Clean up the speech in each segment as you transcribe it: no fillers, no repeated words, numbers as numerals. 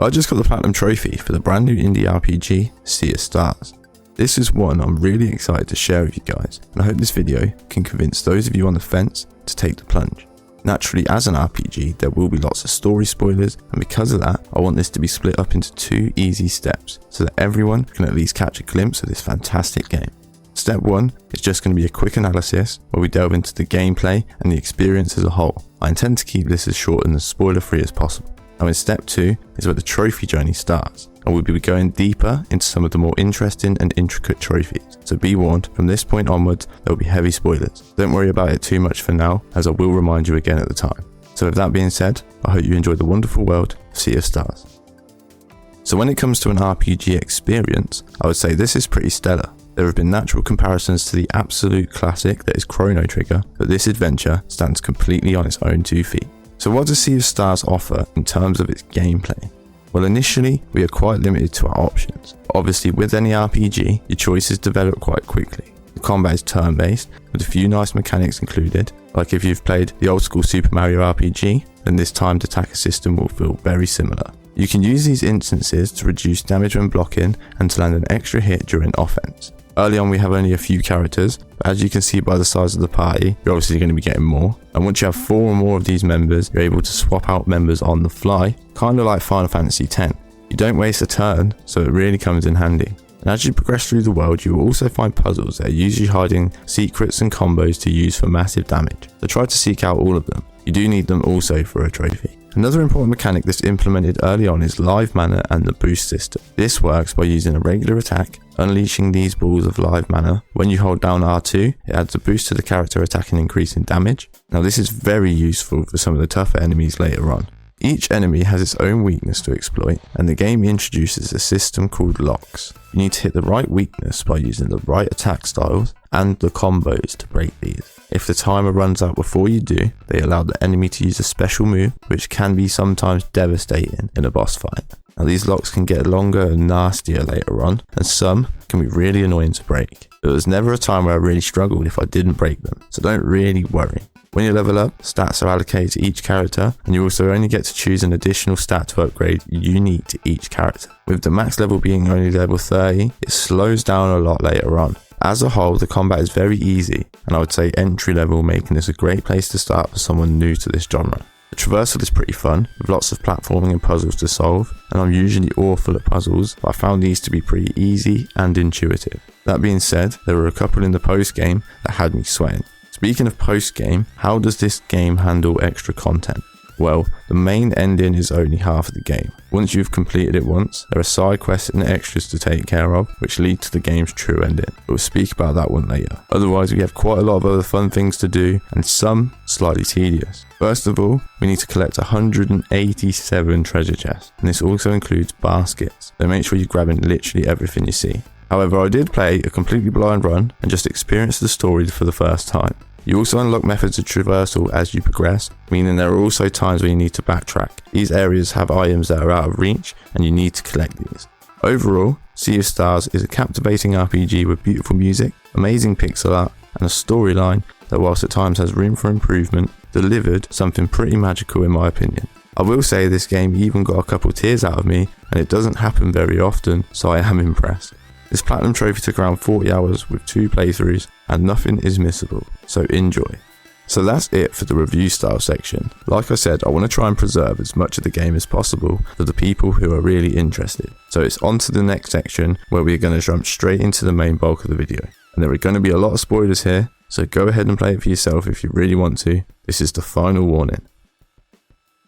I just got the Platinum Trophy for the brand new indie RPG, Sea of Stars. This is one I'm really excited to share with you guys, and I hope this video can convince those of you on the fence to take the plunge. Naturally, as an RPG, there will be lots of story spoilers, and because of that, I want this to be split up into 2 easy steps, so that everyone can at least catch a glimpse of this fantastic game. Step 1 is just going to be a quick analysis where we delve into the gameplay and the experience as a whole. I intend to keep this as short and as spoiler free as possible. Now in step 2 is where the trophy journey starts, and we'll be going deeper into some of the more interesting and intricate trophies. So be warned, from this point onwards there will be heavy spoilers. Don't worry about it too much for now, as I will remind you again at the time. So with that being said, I hope you enjoy the wonderful world of Sea of Stars. So when it comes to an RPG experience, I would say this is pretty stellar. There have been natural comparisons to the absolute classic that is Chrono Trigger, but this adventure stands completely on its own 2 feet. So what does Sea of Stars offer in terms of its gameplay? Well, initially we are quite limited to our options. Obviously, with any RPG, your choices develop quite quickly. The combat is turn-based, with a few nice mechanics included, like if you've played the old school Super Mario RPG, then this timed attacker system will feel very similar. You can use these instances to reduce damage when blocking and to land an extra hit during offense. Early on we have only a few characters, but as you can see by the size of the party, you're obviously going to be getting more. And once you have 4 or more of these members, you're able to swap out members on the fly, kind of like Final Fantasy X. You don't waste a turn, so it really comes in handy. And as you progress through the world, you will also find puzzles that are usually hiding secrets and combos to use for massive damage. So try to seek out all of them. You do need them also for a trophy. Another important mechanic that's implemented early on is live mana and the boost system. This works by using a regular attack, unleashing these balls of live mana. When you hold down R2, it adds a boost to the character attack and increase in damage. Now this is very useful for some of the tougher enemies later on. Each enemy has its own weakness to exploit, and the game introduces a system called locks. You need to hit the right weakness by using the right attack styles and the combos to break these. If the timer runs out before you do, they allow the enemy to use a special move, which can be sometimes devastating in a boss fight. Now these locks can get longer and nastier later on, and some can be really annoying to break. There was never a time where I really struggled if I didn't break them, so don't really worry. When you level up, stats are allocated to each character, and you also only get to choose an additional stat to upgrade unique to each character. With the max level being only level 30, it slows down a lot later on. As a whole, the combat is very easy, and I would say entry level, making this a great place to start for someone new to this genre. The traversal is pretty fun, with lots of platforming and puzzles to solve, and I'm usually awful at puzzles, but I found these to be pretty easy and intuitive. That being said, there were a couple in the post game that had me sweating. Speaking of post game, how does this game handle extra content? Well, the main ending is only half of the game. Once you've completed it once, there are side quests and extras to take care of, which lead to the game's true ending. We'll speak about that one later. Otherwise, we have quite a lot of other fun things to do, and some slightly tedious. First of all, we need to collect 187 treasure chests, and this also includes baskets, so make sure you're grabbing literally everything you see. However, I did play a completely blind run and just experienced the story for the first time. You also unlock methods of traversal as you progress, meaning there are also times where you need to backtrack. These areas have items that are out of reach, and you need to collect these. Overall, Sea of Stars is a captivating RPG with beautiful music, amazing pixel art, and a storyline that, whilst at times has room for improvement, delivered something pretty magical in my opinion. I will say this game even got a couple tears out of me, and it doesn't happen very often, so I am impressed. This Platinum Trophy took around 40 hours with 2 playthroughs, and nothing is missable, so enjoy. So that's it for the review style section. Like I said, I want to try and preserve as much of the game as possible for the people who are really interested. So it's on to the next section where we're going to jump straight into the main bulk of the video. And there are going to be a lot of spoilers here, so go ahead and play it for yourself if you really want to. This is the final warning.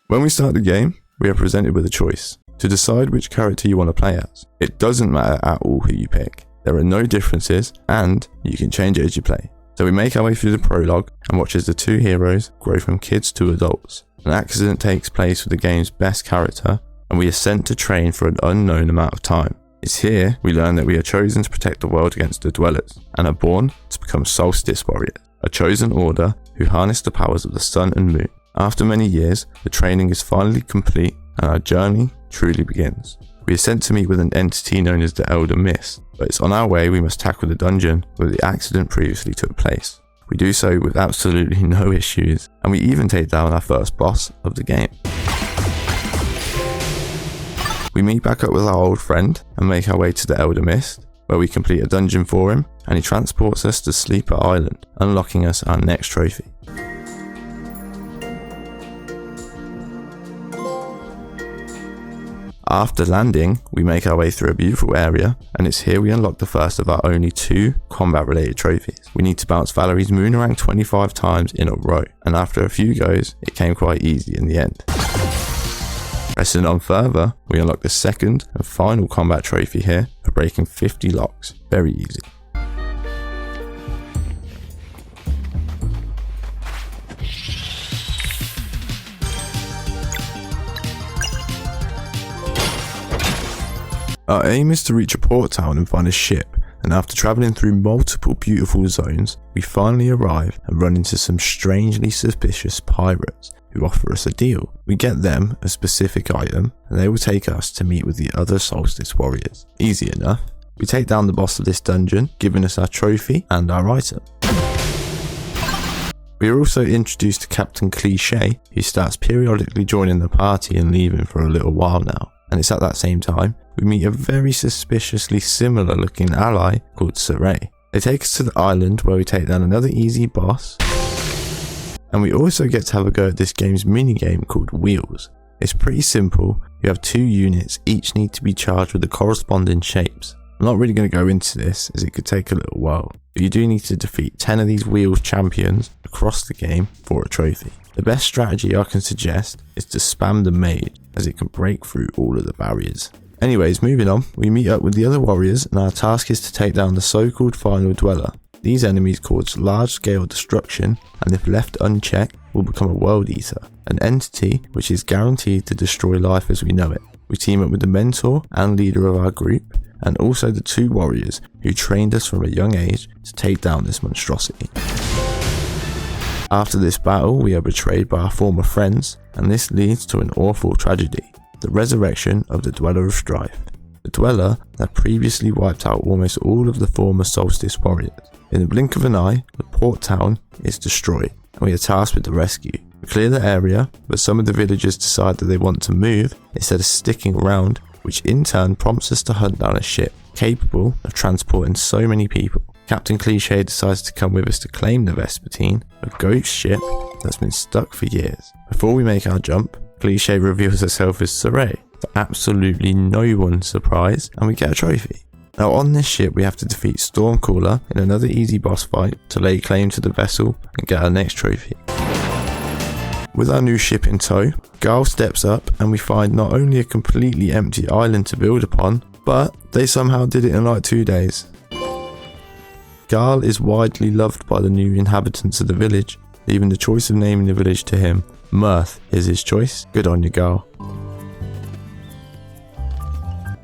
When we start the game, we are presented with a choice to decide which character you want to play as. It doesn't matter at all who you pick. There are no differences, and you can change it as you play. So we make our way through the prologue and watch as the 2 heroes grow from kids to adults. An accident takes place with the game's best character, and we are sent to train for an unknown amount of time. It's here we learn that we are chosen to protect the world against the Dwellers, and are born to become Solstice Warriors, a chosen order who harness the powers of the sun and moon. After many years, the training is finally complete, and our journey truly begins. We are sent to meet with an entity known as the Elder Mist, but it's on our way we must tackle the dungeon where the accident previously took place. We do so with absolutely no issues, and we even take down our first boss of the game. We meet back up with our old friend and make our way to the Elder Mist, where we complete a dungeon for him, and he transports us to Sleeper Island, unlocking us our next trophy. After landing, we make our way through a beautiful area, and it's here we unlock the first of our only 2 combat related trophies. We need to bounce Valerie's Moonerang 25 times in a row, and after a few goes, it came quite easy in the end. Pressing on further, we unlock the second and final combat trophy here for breaking 50 locks. Very easy. Our aim is to reach a port town and find a ship, and after travelling through multiple beautiful zones, we finally arrive and run into some strangely suspicious pirates who offer us a deal. We get them a specific item, and they will take us to meet with the other Solstice warriors. Easy enough. We take down the boss of this dungeon, giving us our trophy and our item. We are also introduced to Captain Cliché, who starts periodically joining the party and leaving for a little while now. And it's at that same time we meet a very suspiciously similar looking ally called Saray. They take us to the island where we take down another easy boss, and we also get to have a go at this game's minigame called Wheels. It's pretty simple. You have 2 units, each need to be charged with the corresponding shapes. I'm not really going to go into this as it could take a little while, but you do need to defeat 10 of these Wheels champions across the game for a trophy. The best strategy I can suggest is to spam the mage, as it can break through all of the barriers. Anyways, moving on, we meet up with the other warriors, and our task is to take down the so-called final dweller. These enemies cause large-scale destruction, and if left unchecked, will become a world eater, an entity which is guaranteed to destroy life as we know it. We team up with the mentor and leader of our group, and also the 2 warriors who trained us from a young age to take down this monstrosity. After this battle, we are betrayed by our former friends, and this leads to an awful tragedy, the resurrection of the Dweller of Strife. The Dweller that previously wiped out almost all of the former Solstice warriors. In the blink of an eye, the port town is destroyed, and we are tasked with the rescue. We clear the area, but some of the villagers decide that they want to move instead of sticking around, which in turn prompts us to hunt down a ship capable of transporting so many people. Captain Cliché decides to come with us to claim the Vespertine, a ghost ship that's been stuck for years. Before we make our jump, Cliché reveals herself as Saray, to absolutely no one's surprise, and we get a trophy. Now on this ship we have to defeat Stormcaller in another easy boss fight to lay claim to the vessel and get our next trophy. With our new ship in tow, Garl steps up and we find not only a completely empty island to build upon, but they somehow did it in like 2 days. Garl is widely loved by the new inhabitants of the village, leaving the choice of naming the village to him. Mirth is his choice. Good on you, Garl.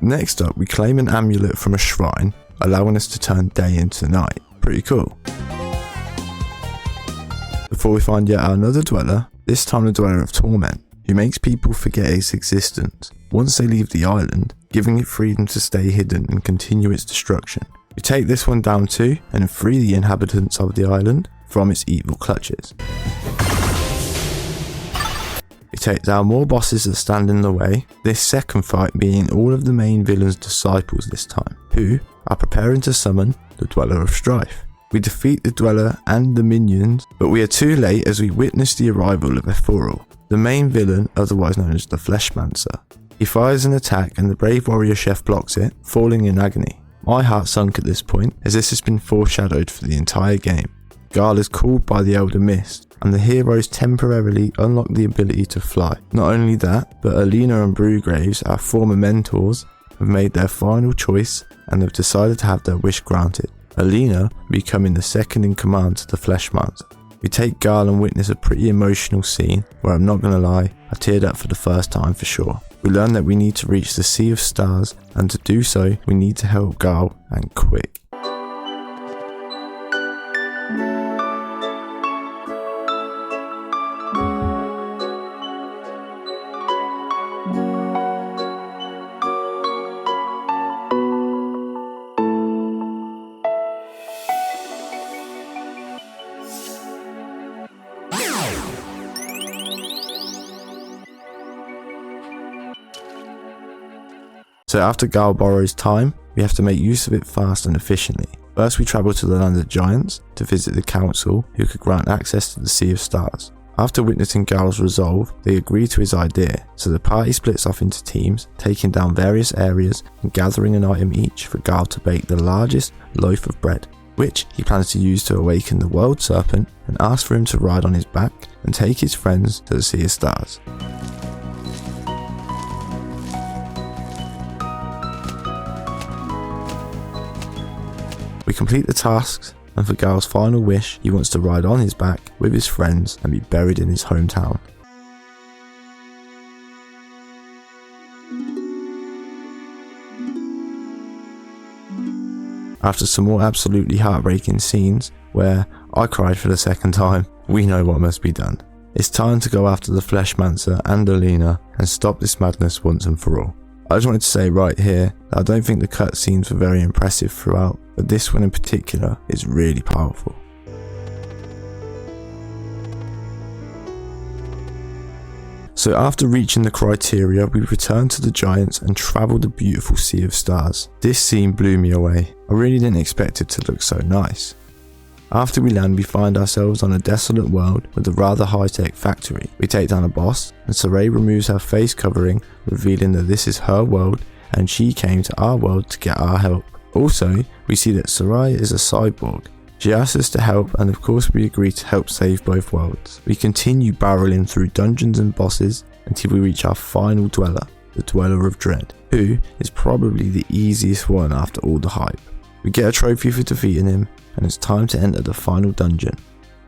Next up, we claim an amulet from a shrine, allowing us to turn day into night. Pretty cool. Before we find yet another dweller, this time the Dweller of Torment, who makes people forget its existence once they leave the island, giving it freedom to stay hidden and continue its destruction. We take this one down too and free the inhabitants of the island from its evil clutches. We take down more bosses that stand in the way, this second fight being all of the main villain's disciples this time, who are preparing to summon the Dweller of Strife. We defeat the Dweller and the minions, but we are too late as we witness the arrival of Ephorul, the main villain otherwise known as the Fleshmancer. He fires an attack and the brave warrior chef blocks it, falling in agony. My heart sunk at this point, as this has been foreshadowed for the entire game. Garl is called by the Elder Mist, and the heroes temporarily unlock the ability to fly. Not only that, but Alina and Brewgraves, our former mentors, have made their final choice and have decided to have their wish granted. Alina becoming the second in command to the Fleshmancer. We take Garl and witness a pretty emotional scene where I'm not gonna lie, I teared up for the first time for sure. We learn that we need to reach the Sea of Stars, and to do so, we need to help Garl, and quick. So after Garl borrows time, we have to make use of it fast and efficiently. First we travel to the Land of Giants to visit the council who could grant access to the Sea of Stars. After witnessing Garl's resolve, they agree to his idea, so the party splits off into teams, taking down various areas and gathering an item each for Garl to bake the largest loaf of bread, which he plans to use to awaken the World Serpent and ask for him to ride on his back and take his friends to the Sea of Stars. We complete the tasks, and for Garl's final wish, he wants to ride on his back with his friends and be buried in his hometown. After some more absolutely heartbreaking scenes, where I cried for the second time, we know what must be done. It's time to go after the Fleshmancer and Alina and stop this madness once and for all. I just wanted to say right here that I don't think the cutscenes were very impressive throughout, but this one in particular is really powerful. So after reaching the criteria, we return to the Giants and travel the beautiful Sea of Stars. This scene blew me away. I really didn't expect it to look so nice. After we land, we find ourselves on a desolate world with a rather high-tech factory. We take down a boss, and Sorey removes her face covering, revealing that this is her world and she came to our world to get our help. Also, we see that Sorey is a cyborg. She asks us to help, and of course we agree to help save both worlds. We continue barreling through dungeons and bosses until we reach our final dweller, the Dweller of Dread, who is probably the easiest one after all the hype. We get a trophy for defeating him, and it's time to enter the final dungeon.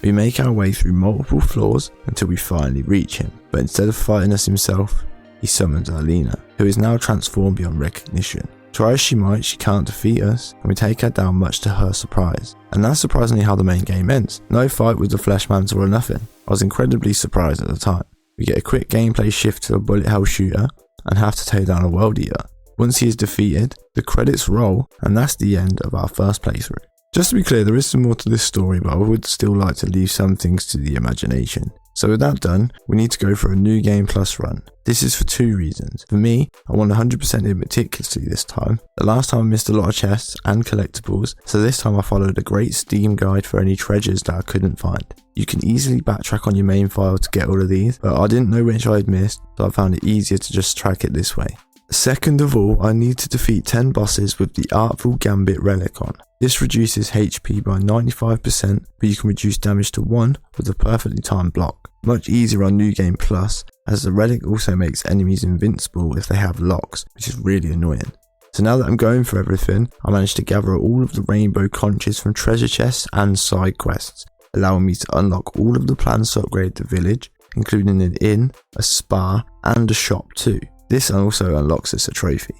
We make our way through multiple floors until we finally reach him, but instead of fighting us himself, he summons Alina, who is now transformed beyond recognition. Try as she might, she can't defeat us, and we take her down much to her surprise. And that's surprisingly how the main game ends. No fight with the Fleshmancer or nothing. I was incredibly surprised at the time. We get a quick gameplay shift to a bullet hell shooter and have to take down a World Eater. Once he is defeated, the credits roll, and that's the end of our first playthrough. Just to be clear, there is some more to this story, but I would still like to leave some things to the imagination. So with that done, we need to go for a New Game Plus run. This is for two reasons. For me, I want 100% it meticulously this time. The last time I missed a lot of chests and collectibles, so this time I followed a great Steam guide for any treasures that I couldn't find. You can easily backtrack on your main file to get all of these, but I didn't know which I had missed, so I found it easier to just track it this way. Second of all, I need to defeat 10 bosses with the Artful Gambit relic on. This reduces HP by 95%, but you can reduce damage to 1 with a perfectly timed block. Much easier on New Game Plus, as the relic also makes enemies invincible if they have locks, which is really annoying. So now that I'm going for everything, I managed to gather all of the rainbow conches from treasure chests and side quests, allowing me to unlock all of the plans to upgrade the village, including an inn, a spa, and a shop too. This also unlocks us a trophy.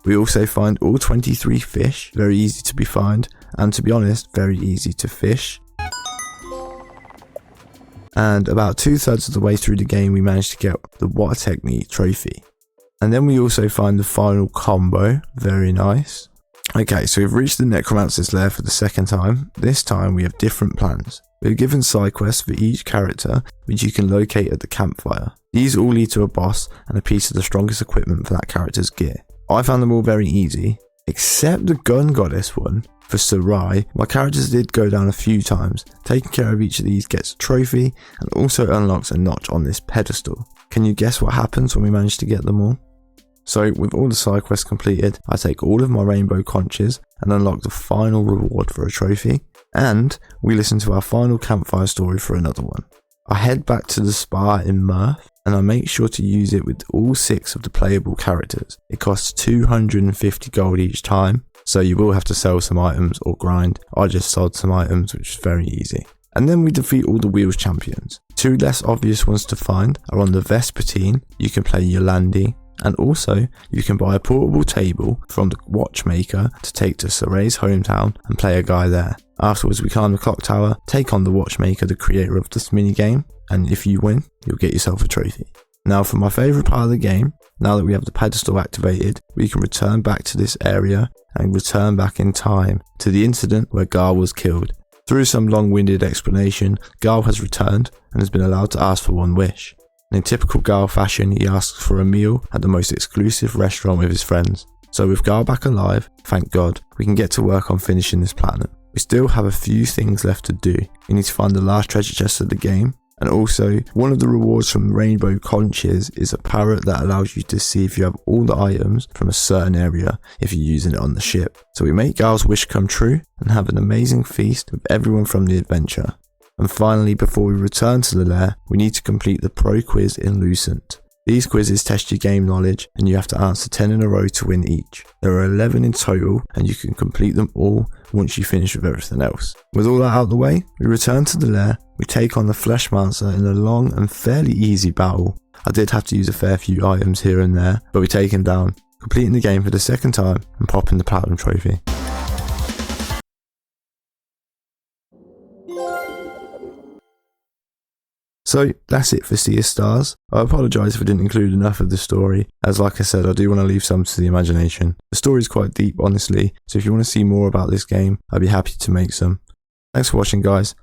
We also find all 23 fish, very easy to be found, and to be honest, very easy to fish. And about 2/3 of the way through the game we managed to get the Water Technique trophy. And then we also find the final combo, very nice. Okay, so we've reached the Necromancer's Lair for the second time. This time we have different plans. We're given side quests for each character, which you can locate at the campfire. These all lead to a boss and a piece of the strongest equipment for that character's gear. I found them all very easy, except the Gun Goddess one. For Sorey, my characters did go down a few times. Taking care of each of these gets a trophy and also unlocks a notch on this pedestal. Can you guess what happens when we manage to get them all? So with all the side quests completed, I take all of my rainbow conches and unlock the final reward for a trophy, and we listen to our final campfire story for another one. I head back to the spa in Mirth, and I make sure to use it with all 6 of the playable characters. It costs 250 gold each time, so you will have to sell some items or grind. I just sold some items, which is very easy. And then we defeat all the Wheels champions. 2 less obvious ones to find are on the Vespertine, you can play Yolandi, and also you can buy a portable table from the Watchmaker to take to Sorey's hometown and play a guy there. Afterwards we climb the clock tower, take on the Watchmaker, the creator of this minigame, and if you win, you'll get yourself a trophy. Now for my favourite part of the game, now that we have the pedestal activated, we can return back to this area and return back in time to the incident where Garl was killed. Through some long-winded explanation, Garl has returned and has been allowed to ask for one wish. And in typical Garl fashion, he asks for a meal at the most exclusive restaurant with his friends. So with Gale back alive, thank God, we can get to work on finishing this platinum. We still have a few things left to do. We need to find the last treasure chest of the game, and also one of the rewards from Rainbow Conches is a parrot that allows you to see if you have all the items from a certain area if you're using it on the ship. So we make Gale's wish come true and have an amazing feast with everyone from the adventure. And finally, before we return to the lair, we need to complete the Pro Quiz in Lucent. These quizzes test your game knowledge and you have to answer 10 in a row to win each. There are 11 in total and you can complete them all once you finish with everything else. With all that out of the way, we return to the lair, we take on the Fleshmancer in a long and fairly easy battle. I did have to use a fair few items here and there, but we take him down, completing the game for the second time and popping the Platinum Trophy. So that's it for Sea of Stars. I apologise if I didn't include enough of the story, as like I said, I do want to leave some to the imagination. The story is quite deep, honestly, so if you want to see more about this game, I'd be happy to make some. Thanks for watching, guys.